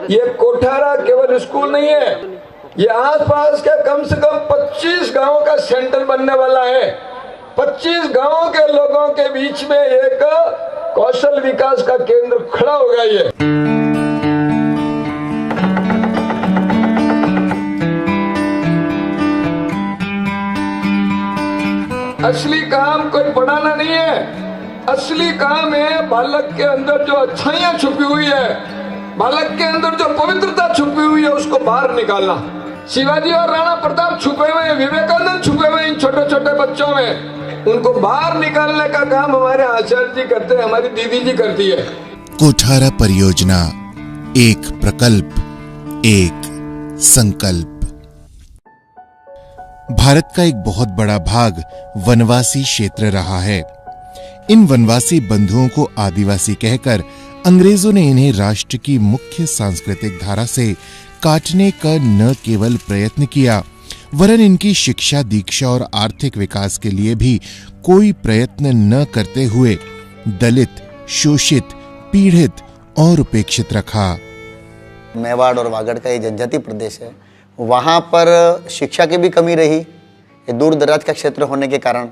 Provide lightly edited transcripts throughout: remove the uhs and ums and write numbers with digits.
ये कोठारा केवल स्कूल नहीं है, ये आसपास के कम से कम 25 गांवों का सेंटर बनने वाला है। 25 गांवों के लोगों के बीच में एक कौशल विकास का केंद्र खड़ा होगा। ये असली काम कोई पढ़ाना नहीं है, असली काम है बालक के अंदर जो अच्छाइयां छुपी हुई है, बालक के अंदर जो पवित्रता छुपी हुई है, उसको बाहर निकालना। शिवाजी और राणा प्रताप छुपे हुए हैं, विवेकानंद छुपे हुए हैं इन छोटे छोटे बच्चों में, उनको बाहर निकालने का काम हमारे आचार्य जी करते हैं, हमारी दीदी जी करती है। कोठारा परियोजना एक प्रकल्प, एक संकल्प। भारत का एक बहुत बड़ा भाग वनवासी क्षेत्र रहा है। इन वनवासी बंधुओं को आदिवासी कहकर अंग्रेजों ने इन्हें राष्ट्र की मुख्य सांस्कृतिक धारा से काटने का न केवल प्रयत्न किया, वरन इनकी शिक्षा, दीक्षा और आर्थिक विकास के लिए भी कोई प्रयत्न न करते हुए दलित, शोषित, पीड़ित और उपेक्षित रखा। मेवाड़ और वागड़ का ये जनजातीय प्रदेश है, वहाँ पर शिक्षा की भी कमी रही, ये दूर दराज का क्षेत्र होने के कारण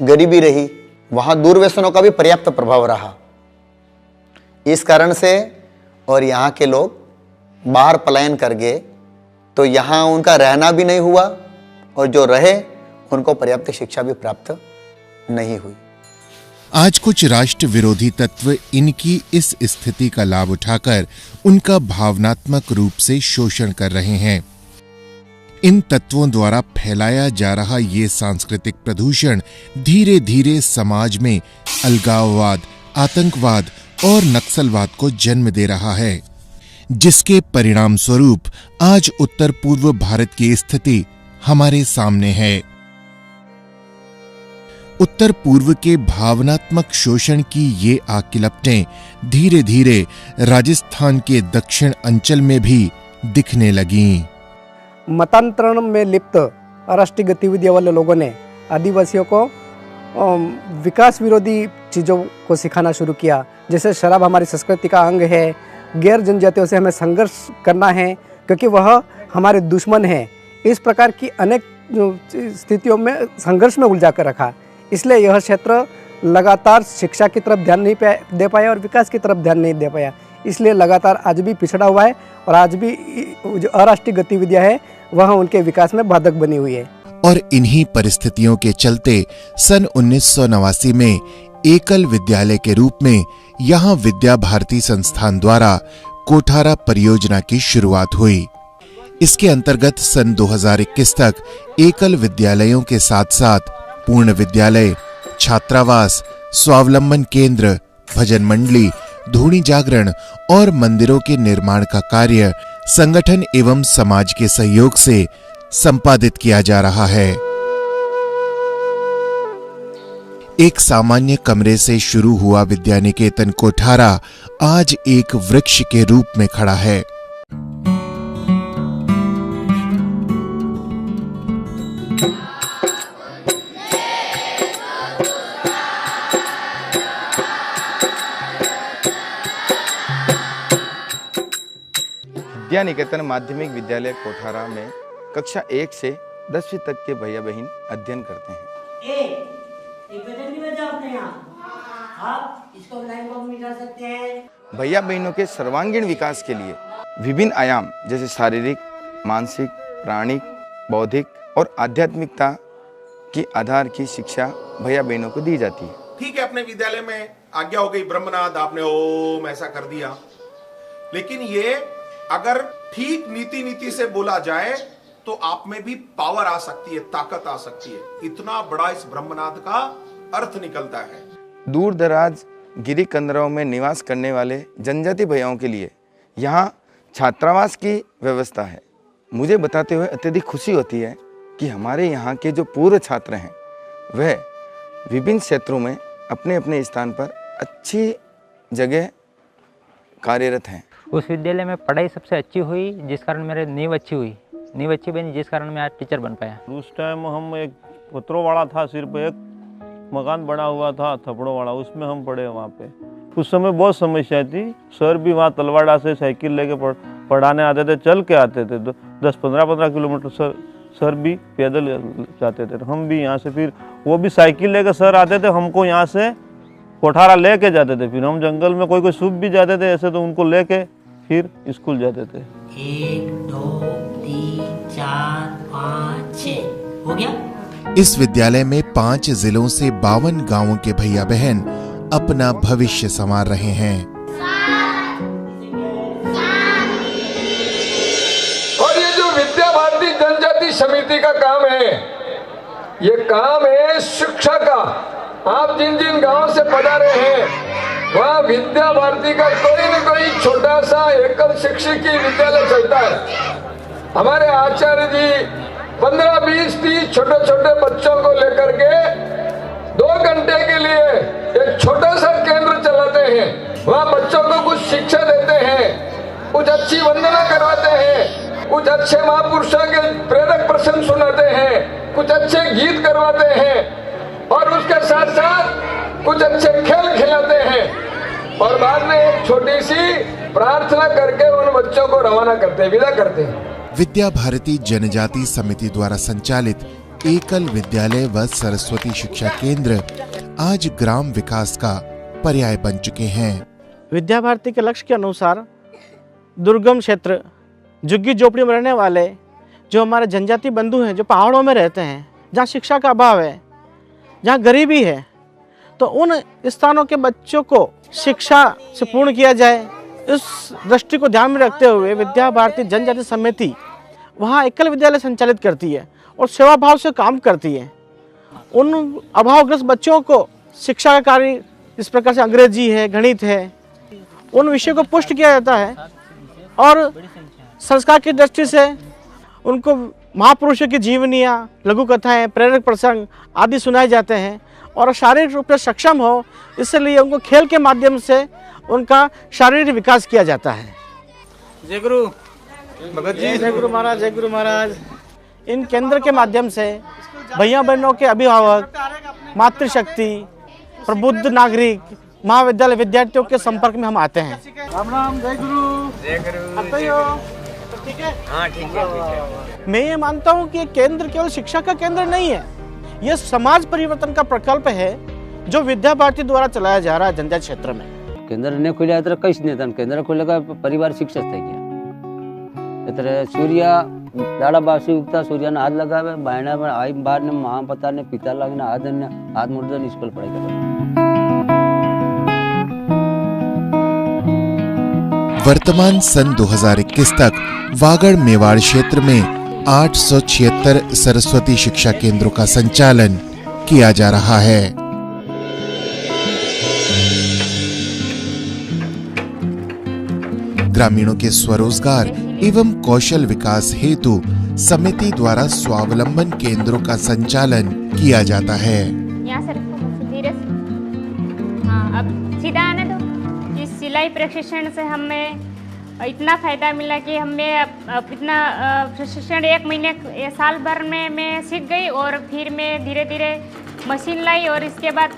गरीबी रही, वहाँ दूरव्यसनों का भी पर्याप्त प्रभाव रहा। इस कारण से और यहाँ के लोग बाहर पलायन कर गए, तो यहाँ उनका रहना भी नहीं हुआ और जो रहे उनको पर्याप्त शिक्षा भी प्राप्त नहीं हुई। आज कुछ राष्ट्र विरोधी तत्व इनकी इस स्थिति का लाभ उठाकर उनका भावनात्मक रूप से शोषण कर रहे हैं। इन तत्वों द्वारा फैलाया जा रहा ये सांस्कृतिक प्रदूषण धीरे धीरे समाज में अलगाववाद, आतंकवाद और नक्सलवाद को जन्म दे रहा है, जिसके परिणाम स्वरूप आज उत्तर पूर्व भारत की स्थिति हमारे सामने है। उत्तर पूर्व के भावनात्मक शोषण की ये आग की लपटें धीरे धीरे राजस्थान के दक्षिण अंचल में भी दिखने लगीं। मतांतरण में लिप्त अराष्ट्रीय गतिविधियों वाले लोगों ने आदिवासियों को विकास विरोधी चीज़ों को सिखाना शुरू किया। जैसे शराब हमारी संस्कृति का अंग है, गैर जनजातियों से हमें संघर्ष करना है क्योंकि वह हमारे दुश्मन हैं। इस प्रकार की अनेक स्थितियों में संघर्ष में उलझा कर रखा। इसलिए यह क्षेत्र लगातार शिक्षा की तरफ ध्यान नहीं दे पाया और विकास की तरफ ध्यान नहीं दे पाया। इसलिए लगातार आज भी पिछड़ा हुआ है और आज भी जो अराष्ट्रीय गतिविधियां हैं वह उनके विकास में बाधक बनी हुई है। और इन्हीं परिस्थितियों के चलते सन 1989 में एकल विद्यालय के रूप में यहाँ विद्या भारती संस्थान द्वारा कोठारा परियोजना की शुरुआत हुई। इसके अंतर्गत सन 2021 तक एकल विद्यालयों के साथ साथ पूर्ण विद्यालय, छात्रावास, स्वावलंबन केंद्र, भजन मंडली, धूनी जागरण और मंदिरों के निर्माण का कार्य संगठन एवं समाज के सहयोग से संपादित किया जा रहा है। एक सामान्य कमरे से शुरू हुआ विद्यानिकेतन कोठारा आज एक वृक्ष के रूप में खड़ा है। विद्या निकेतन माध्यमिक विद्यालय कोठारा में कक्षा 1 से 10वीं तक के भैया बहन अध्ययन करते हैं। आप इसको मिटा सकते हैं। भैया बहनों के सर्वांगीण विकास के लिए विभिन्न आयाम जैसे शारीरिक, मानसिक, प्राणिक, बौद्धिक और आध्यात्मिकता की आधार की शिक्षा भैया बहनों को दी जाती है। ठीक है, अपने विद्यालय में आज्ञा हो गई ब्रह्मनाद, आपने ओम ऐसा कर दिया, लेकिन ये अगर ठीक नीति से बोला जाए तो आप में भी पावर आ सकती है, ताकत आ सकती है। इतना बड़ा इस ब्रह्मनाद का अर्थ निकलता है। दूर दराज गिरी कंदरों में निवास करने वाले जनजाति भैयाओं के लिए यहाँ छात्रावास की व्यवस्था है। मुझे बताते हुए अत्यधिक खुशी होती है कि हमारे यहाँ के जो पूर्व छात्र हैं वह विभिन्न क्षेत्रों में अपने अपने स्थान पर अच्छी जगह कार्यरत हैं। उस विद्यालय में पढ़ाई सबसे अच्छी हुई, जिस कारण मेरे नींव अच्छी हुई, नींव अच्छी बनी, जिस कारण मैं आज टीचर बन पाया। उस टाइम हम एक पत्रों वाला था, सिर्फ एक मकान बना हुआ था थपड़ों वाला, उसमें हम पढ़े वहाँ पे। उस समय बहुत समस्या थी। सर भी वहाँ तलवाड़ा से साइकिल लेके पढ़ाने आते थे, चल के आते थे, 10-15 किलोमीटर सर भी पैदल जाते थे। हम भी यहाँ से फिर वो भी साइकिल लेके सर आते थे, हमको यहाँ से कोठारा लेके जाते थे। फिर हम जंगल में कोई सूप भी जाते थे ऐसे, तो उनको लेके फिर स्कूल जाते थे। 1 2 3 4 5 6 हो गया। इस विद्यालय में 5 जिलों से 52 गांवों के भैया बहन अपना भविष्य संवार रहे हैं। और ये जो विद्या भारती जनजाति समिति का काम है, ये काम है शिक्षा का। आप जिन जिन गांवों से पधारे हैं, वहाँ विद्या भारती का कोई न कोई छोटा सा एकल शिक्षकीय विद्यालय चलता है। हमारे आचार्य जी 15, 20, 30 छोटे छोटे बच्चों को लेकर के 2 घंटे के लिए एक छोटा सा केंद्र चलाते हैं। वहाँ बच्चों को कुछ शिक्षा देते हैं, कुछ अच्छी वंदना करवाते हैं, कुछ अच्छे महापुरुषों के प्रेरक प्रसंग सुनाते हैं, कुछ अच्छे गीत करवाते हैं और उसके साथ साथ कुछ अच्छे खेल खिलाते हैं और बाद में एक छोटी सी प्रार्थना करके उन बच्चों को रवाना करते हैं, विदा करते हैं। विद्या भारती जनजाति समिति द्वारा संचालित एकल विद्यालय व सरस्वती शिक्षा केंद्र आज ग्राम विकास का पर्याय बन चुके हैं। विद्या भारती के लक्ष्य के अनुसार दुर्गम क्षेत्र, झुग्गी झोपड़ी में रहने वाले जो हमारे जनजाति बंधु हैं, जो पहाड़ों में रहते हैं, जहाँ शिक्षा का अभाव है, जहाँ गरीबी है, तो उन स्थानों के बच्चों को शिक्षा से पूर्ण किया जाए। इस दृष्टि को ध्यान में रखते हुए विद्या भारती जनजाति समिति वहाँ एकल विद्यालय संचालित करती है और सेवा भाव से काम करती है। उन अभावग्रस्त बच्चों को शिक्षा का कार्य इस प्रकार से अंग्रेजी है, गणित है, उन विषयों को पुष्ट किया जाता है और संस्कार की दृष्टि से उनको महापुरुषों की जीवनियाँ, लघु कथाएं, प्रेरक प्रसंग आदि सुनाए जाते हैं और शारीरिक रूप से सक्षम हो, इसलिए उनको खेल के माध्यम से उनका शारीरिक विकास किया जाता है। जय गुरु भगत जी, जय गुरु महाराज, जय गुरु महाराज। इन केंद्र के माध्यम से भैया बहनों के अभिभावक, मातृशक्ति, प्रबुद्ध नागरिक, महाविद्यालय विद्यार्थियों के संपर्क में हम आते हैं। राम राम, जय गुरु, जय गुरु। आते ही हो? ठीक है? हाँ, ठीक है। मैं ये मानता हूँ कि ये केंद्र केवल शिक्षा का केंद्र नहीं है, यह समाज परिवर्तन का प्रकल्प है जो विद्या भारती द्वारा चलाया जा रहा है जनजाति क्षेत्र में। केंद्र ने खुल्या तर काहीच नाही, केंद्र खुलं का परिवार शिक्षाच થઈ ગયા। એટલે સૂર્ય દાડા બાસી ઉગતા સૂર્યને હાથ લગાવે, બાયણા પર આઈ બાર ને મા પતા ને પિતા લાગીને હાથ મોઢે સ્કૂલ પડાઈ કરે। वर्तमान सन 2021 तक वागड़ मेवाड़ क्षेत्र में 876 सरस्वती शिक्षा केंद्रों का संचालन किया जा रहा है। ग्रामीणों के स्वरोजगार एवं कौशल विकास हेतु समिति द्वारा स्वावलंबन केंद्रों का संचालन किया जाता है। यहाँ सर धीरे से, हाँ अब सीधा आने दो। इस सिलाई प्रशिक्षण से हमें इतना फ़ायदा मिला कि हमें अब इतना प्रशिक्षण 1 महीने साल भर में मैं सीख गई और फिर मैं धीरे धीरे मशीन लाई और इसके बाद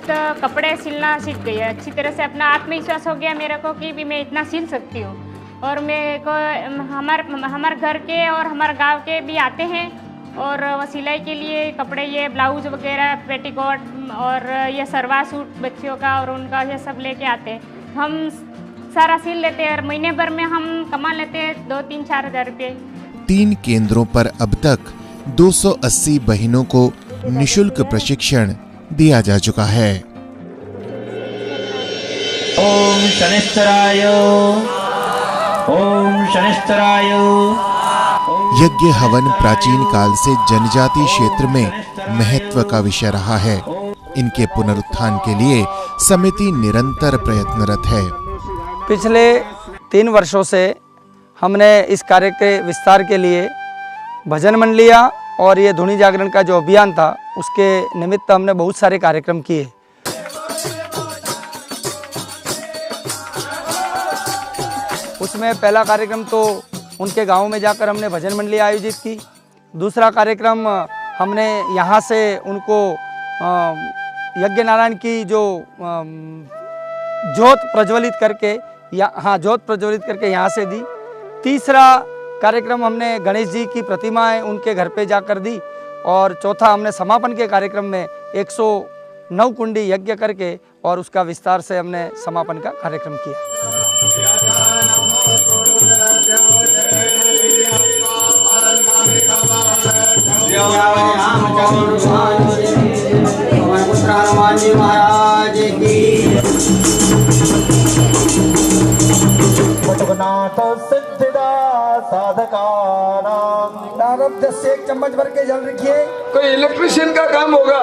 कपड़े सिलना सीख गई। अच्छी तरह से अपना आत्मविश्वास हो गया मेरे को कि भी मैं इतना सिल सकती हूँ। और मेरे को हमारे घर के और हमारे गांव के भी आते हैं और वो सिलाई के लिए कपड़े, ये ब्लाउज वगैरह, पेटीकोट और ये सलवार सूट बच्चियों का और उनका ये सब लेके आते हैं। हम सारा सिल लेते हैं और महीने भर में हम कमा लेते हैं 2-3-4 हज़ार रुपये। 3 केंद्रों पर अब तक 280 बहनों को निशुल्क प्रशिक्षण दिया जा चुका है। ओम शनिश्चराय, ओम शनिश्चराय। यज्ञ हवन प्राचीन काल से जनजाति क्षेत्र में महत्व का विषय रहा है। इनके पुनरुत्थान के लिए समिति निरंतर प्रयत्नरत है। पिछले 3 वर्षों से हमने इस कार्य के विस्तार के लिए भजन मंडलियाँ और ये धुनी जागरण का जो अभियान था उसके निमित्त हमने बहुत सारे कार्यक्रम किए। उसमें पहला कार्यक्रम तो उनके गांव में जाकर हमने भजन मंडली आयोजित की। दूसरा कार्यक्रम हमने यहाँ से उनको यज्ञ नारायण की जो ज्योत प्रज्वलित करके ज्योत प्रज्वलित करके यहाँ से दी। तीसरा कार्यक्रम हमने गणेश जी की प्रतिमाएं उनके घर पे जाकर दी। और चौथा हमने समापन के कार्यक्रम में 109 कुंडी यज्ञ करके और उसका विस्तार से हमने समापन का कार्यक्रम किया। महाराज की एक चम्मच भर के जल रखिए। कोई इलेक्ट्रिशियन का काम होगा,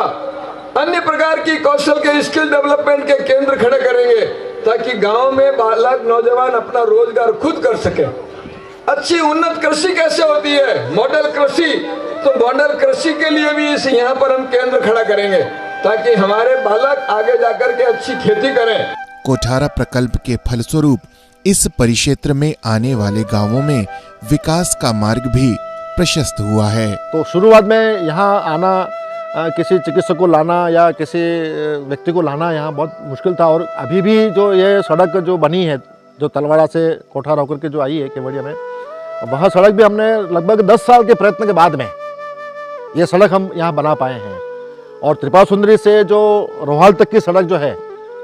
अन्य प्रकार की कौशल के स्किल डेवलपमेंट के केंद्र खड़े करेंगे ताकि गांव में बालक नौजवान अपना रोजगार खुद कर सके। अच्छी उन्नत कृषि कैसे होती है? मॉडल कृषि। तो मॉडल कृषि के लिए भी इस यहाँ पर हम केंद्र खड़ा करेंगे ताकि हमारे बालक आगे जाकर के अच्छी खेती करें। कोठारा प्रकल्प के फलस्वरूप इस परिक्षेत्र में आने वाले गांवों में विकास का मार्ग भी प्रशस्त हुआ है। तो शुरुआत में यहाँ आना, किसी चिकित्सक को लाना या किसी व्यक्ति को लाना यहाँ बहुत मुश्किल था। और अभी भी जो ये सड़क जो बनी है, जो तलवाड़ा से कोठारा होकर के जो आई है केवड़िया में, वह सड़क भी हमने लगभग 10 साल के प्रयत्न के बाद में ये सड़क हम यहाँ बना पाए हैं। और त्रिपुरा सुंदरी से जो रोहाल तक की सड़क जो है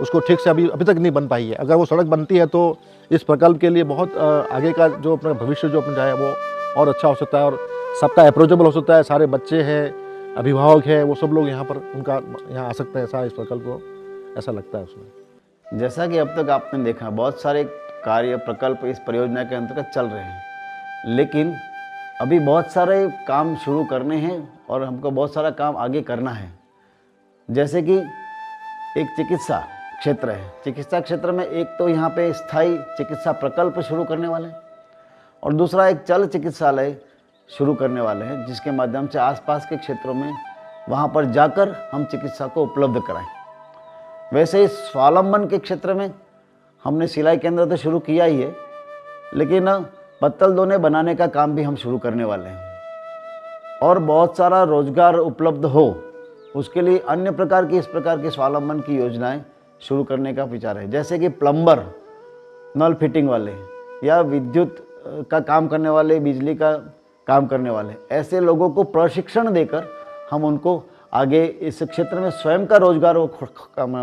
उसको ठीक से अभी तक नहीं बन पाई है। अगर वो सड़क बनती है तो इस प्रकल्प के लिए बहुत आगे का जो अपना भविष्य जो अपना है वो और अच्छा हो सकता है और सबका अप्रोचेबल हो सकता है। सारे बच्चे हैं, अभिभावक हैं, वो सब लोग यहाँ पर उनका यहाँ आ सकते हैं। ऐसा इस प्रकल्प को ऐसा लगता है उसमें। जैसा कि अब तक आपने देखा बहुत सारे कार्य प्रकल्प इस परियोजना के अंतर्गत चल रहे हैं, लेकिन अभी बहुत सारे काम शुरू करने हैं और हमको बहुत सारा काम आगे करना है। जैसे कि एक चिकित्सा क्षेत्र है। चिकित्सा क्षेत्र में एक तो यहाँ पे स्थायी चिकित्सा प्रकल्प शुरू करने वाले हैं और दूसरा एक चल चिकित्सालय शुरू करने वाले हैं, जिसके माध्यम से आसपास के क्षेत्रों में वहाँ पर जाकर हम चिकित्सा को उपलब्ध कराएं। वैसे ही स्वावलंबन के क्षेत्र में हमने सिलाई केंद्र तो शुरू किया ही है, लेकिन पत्तल दोने बनाने का काम भी हम शुरू करने वाले हैं। और बहुत सारा रोजगार उपलब्ध हो उसके लिए अन्य प्रकार की इस प्रकार की स्वावलंबन की योजनाएं शुरू करने का विचार है। जैसे कि प्लम्बर, नल फिटिंग वाले या विद्युत का काम करने वाले, बिजली का काम करने वाले, ऐसे लोगों को प्रशिक्षण देकर हम उनको आगे इस क्षेत्र में स्वयं का रोजगार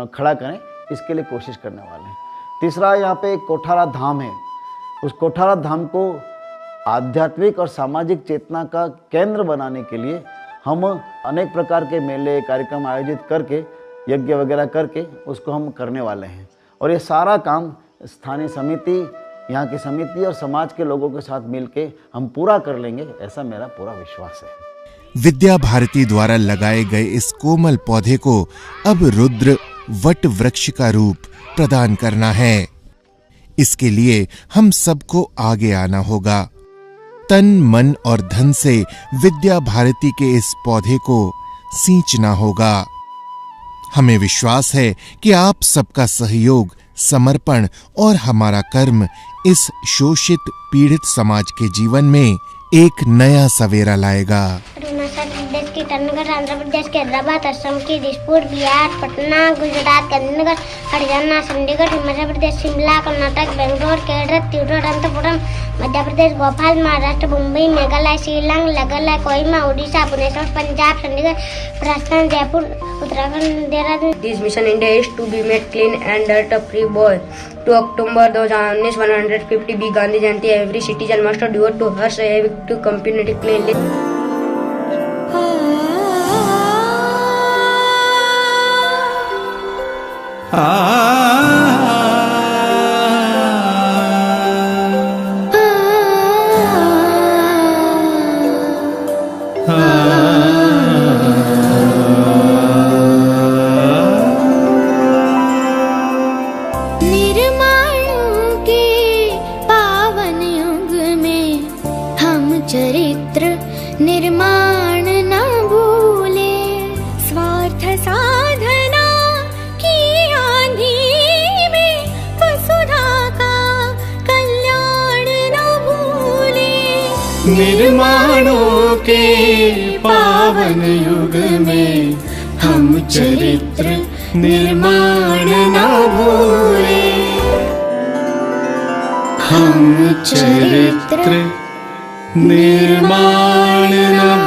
खड़ा करें, इसके लिए कोशिश करने वाले हैं। तीसरा, यहाँ पे एक कोठारा धाम है। उस कोठारा धाम को आध्यात्मिक और सामाजिक चेतना का केंद्र बनाने के लिए हम अनेक प्रकार के मेले कार्यक्रम आयोजित करके यज्ञ वगैरह करके उसको हम करने वाले हैं। और ये सारा काम स्थानीय समिति, यहाँ की समिति और समाज के लोगों के साथ मिलके हम पूरा कर लेंगे, ऐसा मेरा पूरा विश्वास है। विद्या भारती द्वारा लगाए गए इस कोमल पौधे को अब रुद्र वट वृक्ष का रूप प्रदान करना है। इसके लिए हम सबको आगे आना होगा। तन, मन और धन से विद्या भारती के इस पौधे को सींचना होगा। हमें विश्वास है कि आप सबका सहयोग, समर्पण और हमारा कर्म इस शोषित, पीड़ित समाज के जीवन में एक नया सवेरा लाएगा। अरुणाचल प्रदेश की ईटानगर, आंध्र प्रदेश के हैदराबाद, असम की Dispur, Bihar, Patna, Gujarat, Gandhinagar, Haryana, Chandigarh, Himachal Pradesh, Shimla, Karnataka, Bangalore, Kerala, Thiruvananthapuram, Madhya Pradesh, Bhopal, Maharashtra, Mumbai, Meghalaya, Shillong, Meghalaya, Kohima, Orissa, Bhubaneswar, Punjab, Chandigarh, Rajasthan, Jaipur, Uttarakhand, Dehradun. This mission India is to be made clean and dirt-free by 2 October 2019 150 big Gandhi Jayanti. Every citizen must devote to her civic to community cleanliness. चरित्र निर्माण न भूले, स्वार्थ साधना की आंधी में वसुधा का कल्याण न भूले। निर्माणों के पावन युग में हम चरित्र निर्माण न भूले, हम चरित्र निर्माण न